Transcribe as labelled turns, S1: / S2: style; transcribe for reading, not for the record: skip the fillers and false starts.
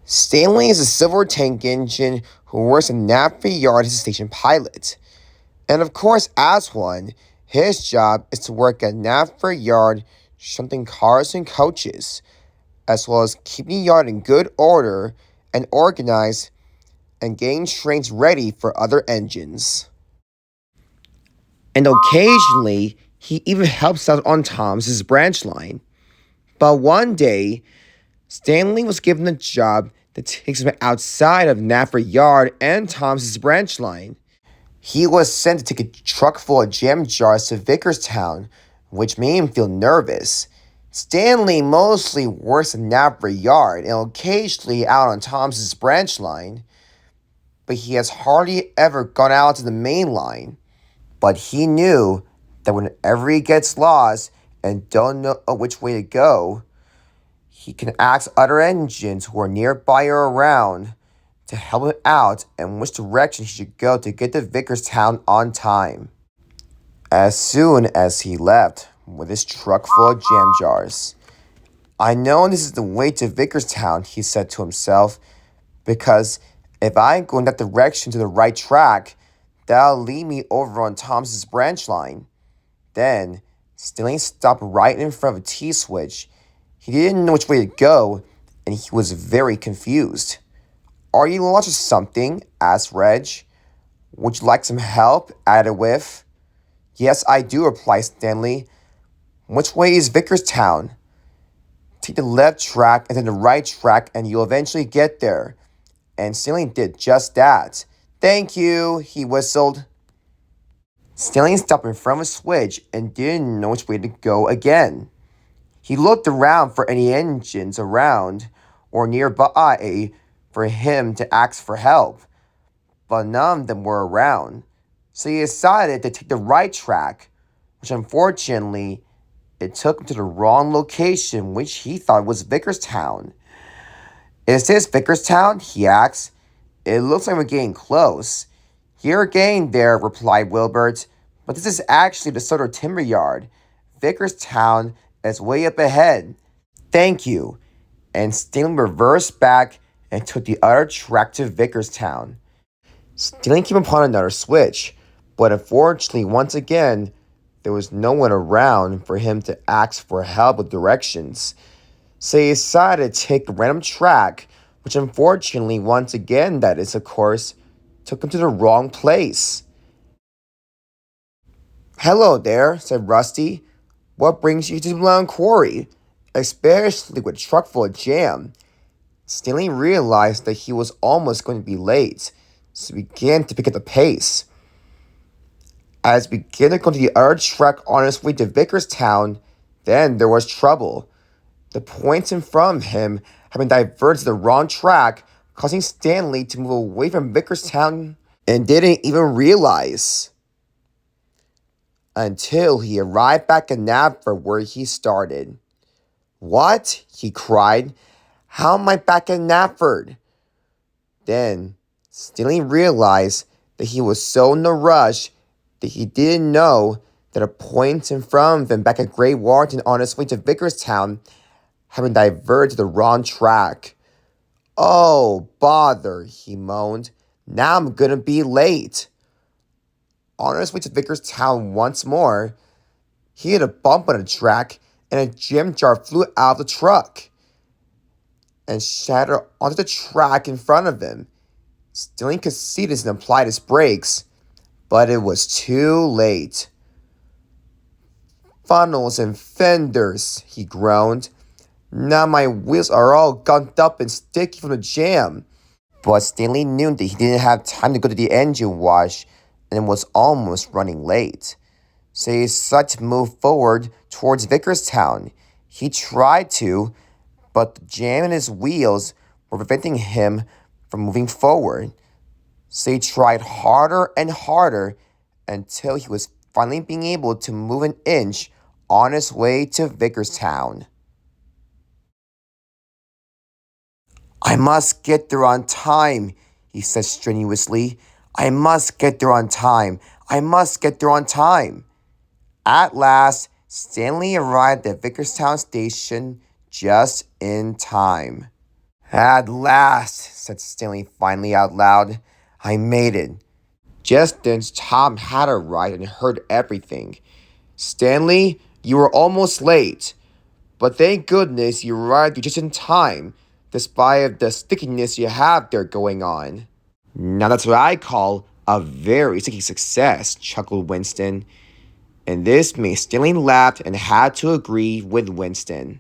S1: Stanley is a silver tank engine who works in Nappy Yard as a station pilot. And of course, as one, his job is to work at Nappy Yard shunting cars and coaches, as well as keeping the yard in good order and organized and getting trains ready for other engines. And occasionally, he even helps out on Tom's branch line. But one day, Stanley was given a job that takes him outside of Nafford Yard and Tom's branch line. He was sent to take a truck full of jam jars to Vickerstown, which made him feel nervous. Stanley mostly works in Nafford Yard and occasionally out on Tom's branch line, but he has hardly ever gone out to the main line. But he knew that whenever he gets lost and don't know which way to go, he can ask other engines who are nearby or around to help him out and which direction he should go to get to Vickerstown on time. As soon as he left with his truck full of jam jars, "I know this is the way to Vickerstown," he said to himself, "because if I go in that direction to the right track, that'll lead me over on Tom's branch line." Then, Stanley stopped right in front of a T-switch. He didn't know which way to go, and he was very confused. "Are you lost or something?" asked Reg. "Would you like some help?" added Whiff. "Yes, I do," replied Stanley. "Which way is Vickerstown?" "Take the left track and then the right track, and you'll eventually get there." And Stanley did just that. "Thank you," he whistled. Stanley stopped in front of a switch and didn't know which way to go again. He looked around for any engines around or nearby for him to ask for help, but none of them were around. So he decided to take the right track, which unfortunately, it took him to the wrong location, which he thought was Vickerstown. "Is this Vickerstown?" he asked. "It looks like we're getting close." "You're getting there," replied Wilbert, "but this is actually the Soder Timber Yard. Vickerstown is way up ahead." "Thank you." And Stanley reversed back and took the other track to Vickerstown. Stanley came upon another switch, but unfortunately, once again, there was no one around for him to ask for help with directions. So he decided to take a random track, which unfortunately, once again, that is, of course, took him to the wrong place. "Hello there," said Rusty. "What brings you to Blown Quarry, especially with a truck full of jam?" Stanley realized that he was almost going to be late, so he began to pick up the pace. As he began to go to the other track on his way to Vickerstown, then there was trouble. The points in front of him had been diverted to the wrong track, causing Stanley to move away from Vickerstown and didn't even realize until he arrived back in Navford where he started. "What?" he cried. "How am I back in Navford?" Then Stanley realized that he was so in a rush that he didn't know that a point in front of him back at Great Warrington on his way to Vickerstown had been diverted to the wrong track. "Oh, bother," he moaned. "Now I'm gonna be late." On his way to Vickerstown once more, he hit a bump on the track and a jam jar flew out of the truck and shattered onto the track in front of him. Stanley could see this and applied his brakes, but it was too late. "Funnels and fenders," he groaned. "Now my wheels are all gunked up and sticky from the jam." But Stanley knew that he didn't have time to go to the engine wash and was almost running late. So he decided to move forward towards Vickerstown. He tried to, but the jam in his wheels were preventing him from moving forward. So he tried harder and harder until he was finally being able to move an inch on his way to Vickerstown. "I must get there on time," he said strenuously. "I must get there on time. I must get there on time." At last, Stanley arrived at Vickerstown Station just in time. At last, said Stanley finally out loud. I made it. Just then, Tom had arrived and heard everything. Stanley, you were almost late. But thank goodness you arrived just in time, despite the stickiness you have there going on. Now that's what I call a very sticky success, chuckled Winston. And this made Stanley laugh and had to agree with Winston.